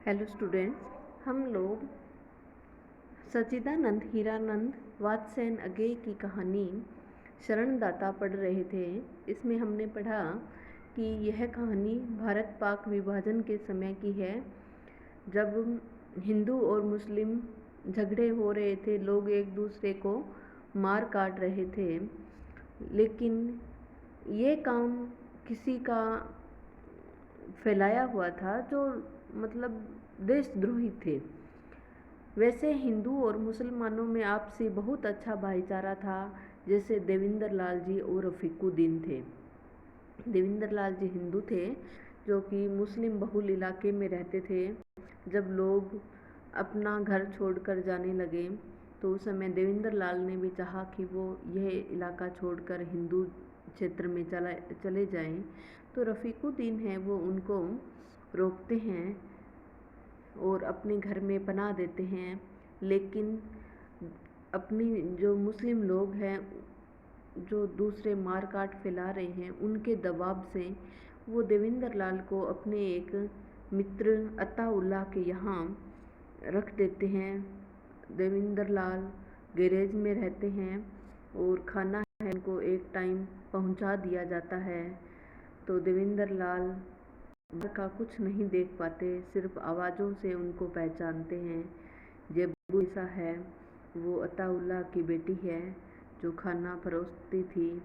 Hello students, हम लोग सच्चिदानंद हीरानंद वात्स्ययन अगेय की कहानी शरणदाता पढ़ रहे थे। इसमें हमने पढ़ा कि यह कहानी भारत पाक विभाजन के समय की है, जब हिंदू और मुस्लिम झगड़े हो रहे थे, लोग एक दूसरे को मार काट रहे थे। लेकिन ये काम किसी का फैलाया हुआ था जो मतलब देशद्रोही थे। वैसे हिंदू और मुसलमानों में आपसी बहुत अच्छा भाईचारा था, जैसे देवेंद्र लाल जी और रफ़ीकुद्दीन थे। देवेंद्र लाल जी हिंदू थे जो कि मुस्लिम बहुल इलाके में रहते थे। जब लोग अपना घर छोड़कर जाने लगे तो उस समय देवेंद्र लाल ने भी चाहा कि वो यह इलाका छोड़कर हिंदू क्षेत्र में चले जाएं। तो रफ़ीकुद्दीन है वो उनको रोकते हैं और अपने घर में पनाह देते हैं। लेकिन अपनी जो मुस्लिम लोग हैं जो दूसरे मार काट फैला रहे हैं, उनके दबाव से वो देवेंद्र लाल को अपने एक मित्र अताउल्लाह के यहाँ रख देते हैं। देवेंद्र लाल गैरेज में रहते हैं और खाना है उनको एक टाइम पहुंचा दिया जाता है। तो देवेंद्र लाल का कुछ नहीं देख पाते, सिर्फ आवाज़ों से उनको पहचानते हैं। जेबुसा है वो अताउल्लाह की बेटी है जो खाना परोसती थी,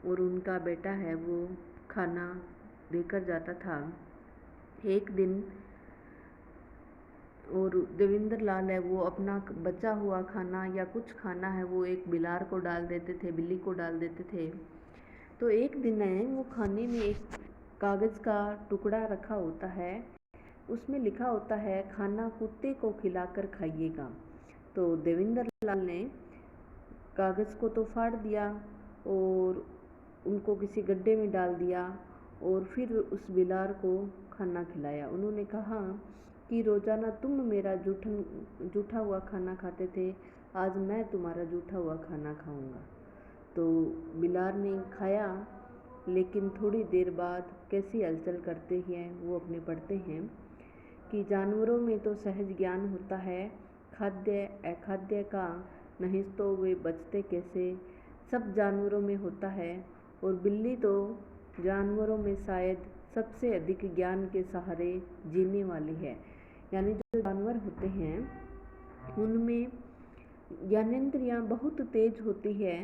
और उनका बेटा है वो खाना देकर जाता था। एक दिन और देवेंद्र लाल है वो अपना बचा हुआ खाना या कुछ खाना है वो एक बिलार को डाल देते थे, बिल्ली को डाल देते थे। तो एक दिन है वो खाने में एक कागज़ का टुकड़ा रखा होता है, उसमें लिखा होता है खाना कुत्ते को खिलाकर खाइएगा। तो देवेंद्र लाल ने कागज़ को तो फाड़ दिया और उनको किसी गड्ढे में डाल दिया और फिर उस बिलार को खाना खिलाया। उन्होंने कहा कि रोज़ाना तुम मेरा जूठा हुआ खाना खाते थे, आज मैं तुम्हारा जूठा हुआ खाना खाऊंगा। तो बिलार ने खाया, लेकिन थोड़ी देर बाद कैसी हलचल करते हैं वो अपने पढ़ते हैं कि जानवरों में तो सहज ज्ञान होता है, खाद्य अखाद्य का, नहीं तो वे बचते कैसे, सब जानवरों में होता है। और बिल्ली तो जानवरों में शायद सबसे अधिक ज्ञान के सहारे जीने वाली है। यानी जो जानवर होते हैं उनमें ज्ञानेंद्रियाँ बहुत तेज होती है,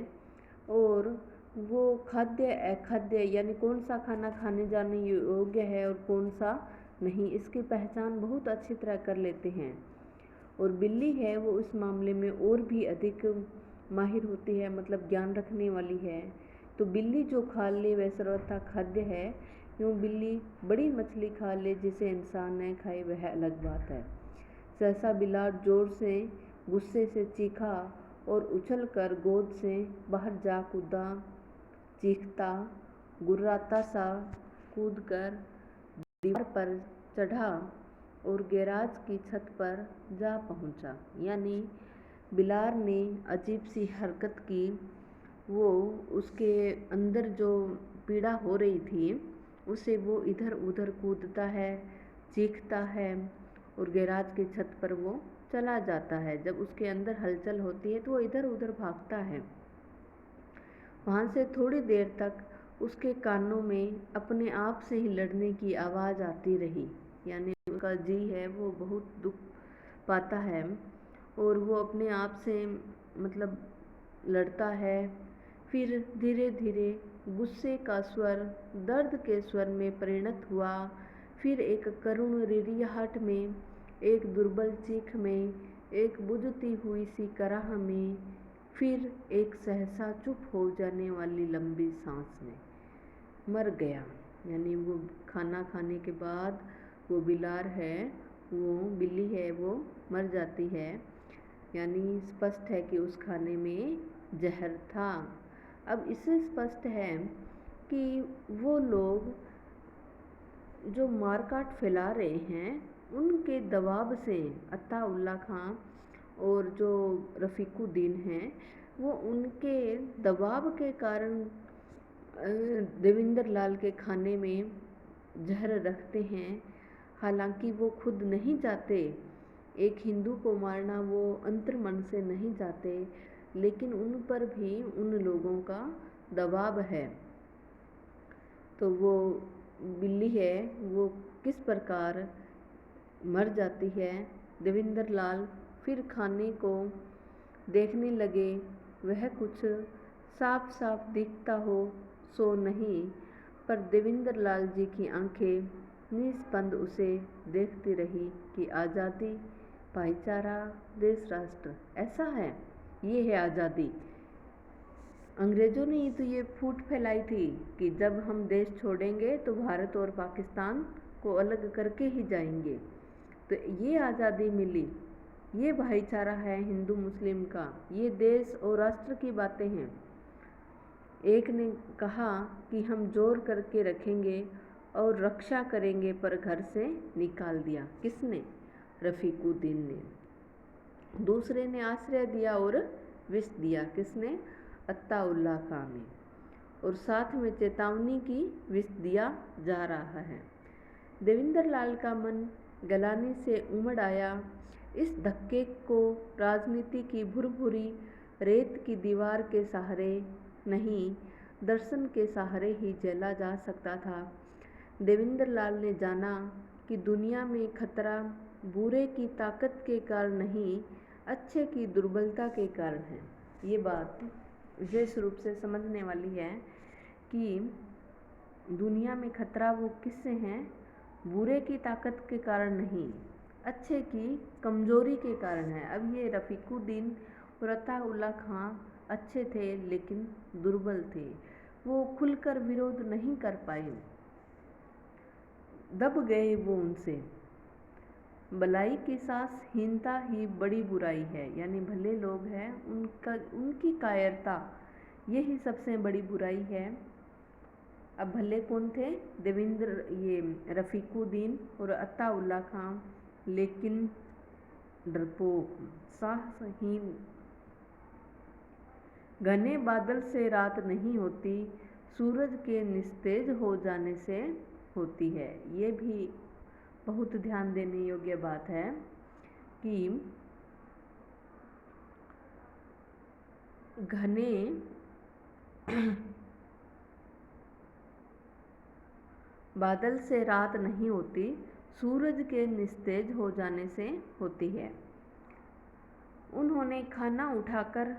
और वो खाद्य अखाद्य यानी कौन सा खाना खाने जाने योग्य है और कौन सा नहीं, इसकी पहचान बहुत अच्छी तरह कर लेते हैं। और बिल्ली है वो इस मामले में और भी अधिक माहिर होती है, मतलब ज्ञान रखने वाली है। तो बिल्ली जो खा ले वह सर्वथा खाद्य है। यूँ बिल्ली बड़ी मछली खा ले जिसे इंसान न खाए वह अलग बात है। सहसा बिलार जोर से गुस्से से चीखा और उछलकर गोद से बाहर जा कूदा। चीखता गुर्राता सा कूदकर दीवार पर चढ़ा और गैराज की छत पर जा पहुंचा। यानी बिलार ने अजीब सी हरकत की, वो उसके अंदर जो पीड़ा हो रही थी उसे वो इधर उधर कूदता है, चीखता है और गैराज की छत पर वो चला जाता है। जब उसके अंदर हलचल होती है तो वो इधर उधर भागता है। वहाँ से थोड़ी देर तक उसके कानों में अपने आप से ही लड़ने की आवाज़ आती रही। यानी उसका जी है वो बहुत दुख पाता है और वो अपने आप से मतलब लड़ता है। फिर धीरे धीरे गुस्से का स्वर दर्द के स्वर में परिणत हुआ, फिर एक करुण रिरियाहट में, एक दुर्बल चीख में, एक बुझती हुई सी कराह में, फिर एक सहसा चुप हो जाने वाली लंबी सांस में। मर गया। यानी वो खाना खाने के बाद वो बिलार है, वो बिल्ली है, वो मर जाती है। यानी स्पष्ट है कि उस खाने में जहर था। अब इससे स्पष्ट है कि वो लोग जो मारकाट फैला रहे हैं उनके दबाव से अताउल्लाह खां और जो रफ़ीकुद्दीन हैं वो उनके दबाव के कारण देवेंद्र लाल के खाने में जहर रखते हैं। हालांकि वो खुद नहीं चाहते, एक हिंदू को मारना वो अंतर्मन से नहीं चाहते, लेकिन उन पर भी उन लोगों का दबाव है। तो वो बिल्ली है वो किस प्रकार मर जाती है। देवेंद्र लाल फिर खाने को देखने लगे। वह कुछ साफ साफ दिखता हो सो नहीं, पर देवेंद्र लाल जी की आंखें निस्पंद उसे देखती रही कि आज़ादी, भाईचारा, देश राष्ट्र, ऐसा है, ये है आज़ादी। अंग्रेज़ों ने ही तो ये फूट फैलाई थी कि जब हम देश छोड़ेंगे तो भारत और पाकिस्तान को अलग करके ही जाएंगे। तो ये आज़ादी मिली, ये भाईचारा है हिंदू मुस्लिम का, ये देश और राष्ट्र की बातें हैं। एक ने कहा कि हम जोर करके रखेंगे और रक्षा करेंगे, पर घर से निकाल दिया। किसने? रफीकुद्दीन ने। दूसरे ने आश्रय दिया और विष दिया। किसने? अत्ताउल्लाह खान ने। और साथ में चेतावनी की विष दिया जा रहा है। देवेंद्र लाल का मन गलाने से उमड़ आया। इस धक्के को राजनीति की भुरभुरी रेत की दीवार के सहारे नहीं, दर्शन के सहारे ही झेला जा सकता था। देवेंद्र लाल ने जाना कि दुनिया में खतरा बुरे की ताकत के कारण नहीं, अच्छे की दुर्बलता के कारण है। ये बात विशेष रूप से समझने वाली है कि दुनिया में खतरा वो किससे है? बुरे की ताकत के कारण नहीं, अच्छे की कमजोरी के कारण है। अब ये रफीकुद्दीन और अत्ताउल्लाह खां अच्छे थे लेकिन दुर्बल थे, वो खुलकर विरोध नहीं कर पाए, दब गए वो उनसे। भलाई की सांस हीनता ही बड़ी बुराई है, यानी भले लोग हैं उनकी कायरता यही सबसे बड़ी बुराई है। अब भले कौन थे? ये रफीकुद्दीन और अत्ताउल्लाह खां, लेकिन डरपोक, साहसहीन। घने बादल से रात नहीं होती, सूरज के निस्तेज हो जाने से होती है। ये भी बहुत ध्यान देने योग्य बात है कि घने बादल से रात नहीं होती, सूरज के निस्तेज हो जाने से होती है। उन्होंने खाना उठाकर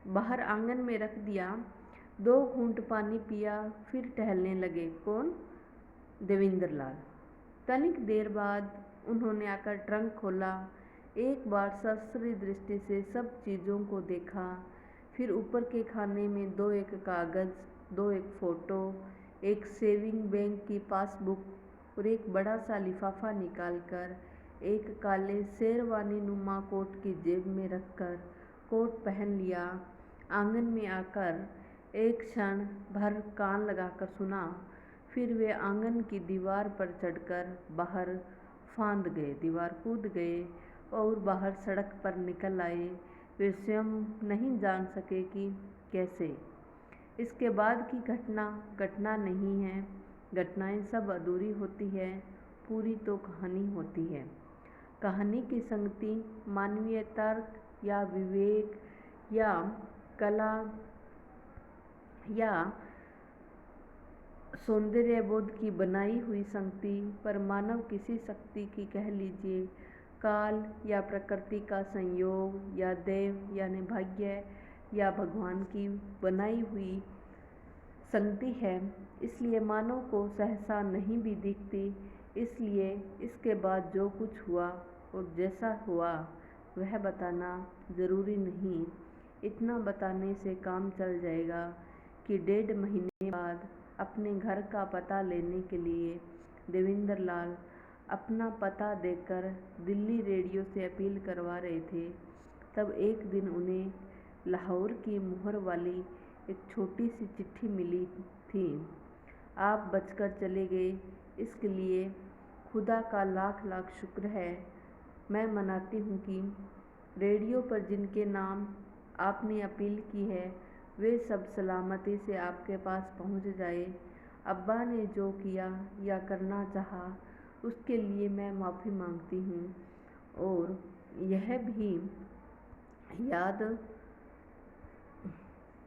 बाहर आंगन में रख दिया, 2 घूंट पानी पिया, फिर टहलने लगे। कौन? देवेंद्र लाल। तनिक देर बाद उन्होंने आकर ट्रंक खोला, एक बार सरसरी दृष्टि से सब चीज़ों को देखा, फिर ऊपर के खाने में 2-1 कागज़, 2-1 फ़ोटो, एक सेविंग बैंक की पासबुक और एक बड़ा सा लिफाफा निकालकर एक काले शेरवानी नुमा कोट की जेब में रखकर कोट पहन लिया। आंगन में आकर एक क्षण भर कान लगाकर सुना, फिर वे आंगन की दीवार पर चढ़कर बाहर फांद गए, दीवार कूद गए और बाहर सड़क पर निकल आए। वे स्वयं नहीं जान सके कि कैसे। इसके बाद की घटना नहीं है। घटनाएं सब अधूरी होती है, पूरी तो कहानी होती है। कहानी की संगति मानवीय तर्क या विवेक या कला या सौंदर्य बोध की बनाई हुई संगति, पर मानव किसी शक्ति की, कह लीजिए काल या प्रकृति का संयोग या देव यानी भाग्य या भगवान की बनाई हुई संगति है। इसलिए मानव को सहसा नहीं भी दिखती। इसलिए इसके बाद जो कुछ हुआ और जैसा हुआ वह बताना ज़रूरी नहीं। इतना बताने से काम चल जाएगा कि 1.5 महीने बाद अपने घर का पता लेने के लिए देवेंद्र लाल अपना पता देकर दिल्ली रेडियो से अपील करवा रहे थे। तब एक दिन उन्हें लाहौर की मुहर वाली एक छोटी सी चिट्ठी मिली थी। आप बचकर चले गए, इसके लिए खुदा का लाख लाख शुक्र है। मैं मनाती हूँ कि रेडियो पर जिनके नाम आपने अपील की है वे सब सलामती से आपके पास पहुँच जाए। अब्बा ने जो किया या करना चाहा उसके लिए मैं माफ़ी मांगती हूँ और यह भी याद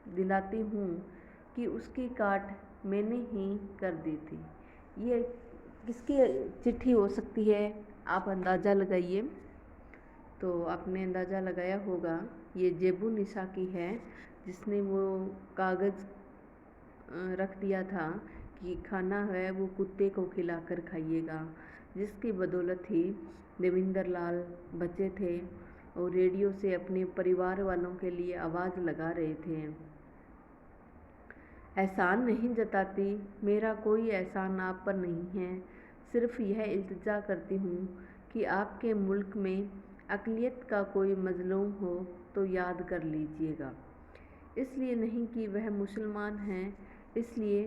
दिलाती हूँ कि उसकी काट मैंने ही कर दी थी। ये किसकी चिट्ठी हो सकती है, आप अंदाज़ा लगाइए। तो आपने अंदाज़ा लगाया होगा, ये जेबू निशा की है, जिसने वो कागज़ रख दिया था कि खाना है वो कुत्ते को खिलाकर खाइएगा, जिसकी बदौलत ही देवेंद्र लाल बचे थे और रेडियो से अपने परिवार वालों के लिए आवाज़ लगा रहे थे। एहसान नहीं जताती, मेरा कोई एहसान आप पर नहीं है, सिर्फ यह इल्तिजा करती हूँ कि आपके मुल्क में अक़लियत का कोई मज़लूम हो तो याद कर लीजिएगा। इसलिए नहीं कि वह मुसलमान हैं, इसलिए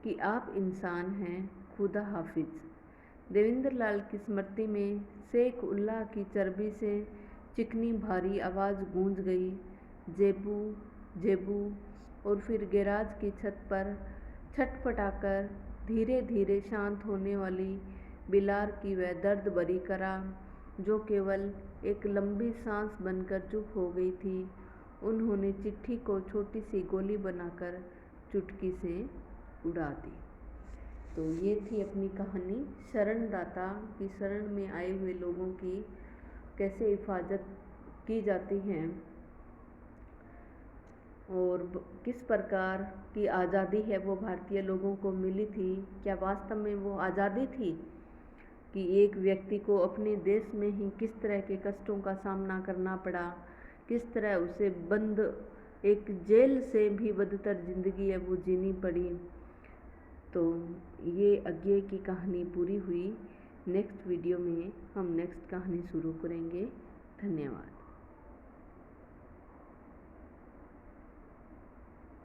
कि आप इंसान हैं। खुदा हाफिज़। देवेंद्र लाल की स्मृति में शेख उल्लाह की चर्बी से चिकनी भारी आवाज़ गूंज गई, जेबू जेबू। और फिर गैराज की छत पर छटपटाकर धीरे धीरे शांत होने वाली बिलार की वह दर्द भरी करा, जो केवल एक लंबी सांस बनकर चुप हो गई थी। उन्होंने चिट्ठी को छोटी सी गोली बनाकर चुटकी से उड़ा दी। तो ये थी अपनी कहानी, शरणदाता की शरण में आए हुए लोगों की कैसे हिफाजत की जाती है और किस प्रकार की आज़ादी है वो भारतीय लोगों को मिली थी। क्या वास्तव में वो आज़ादी थी कि एक व्यक्ति को अपने देश में ही किस तरह के कष्टों का सामना करना पड़ा, किस तरह उसे बंद एक जेल से भी बदतर ज़िंदगी है वो जीनी पड़ी। तो ये आगे की कहानी पूरी हुई। नेक्स्ट वीडियो में हम नेक्स्ट कहानी शुरू करेंगे। धन्यवाद।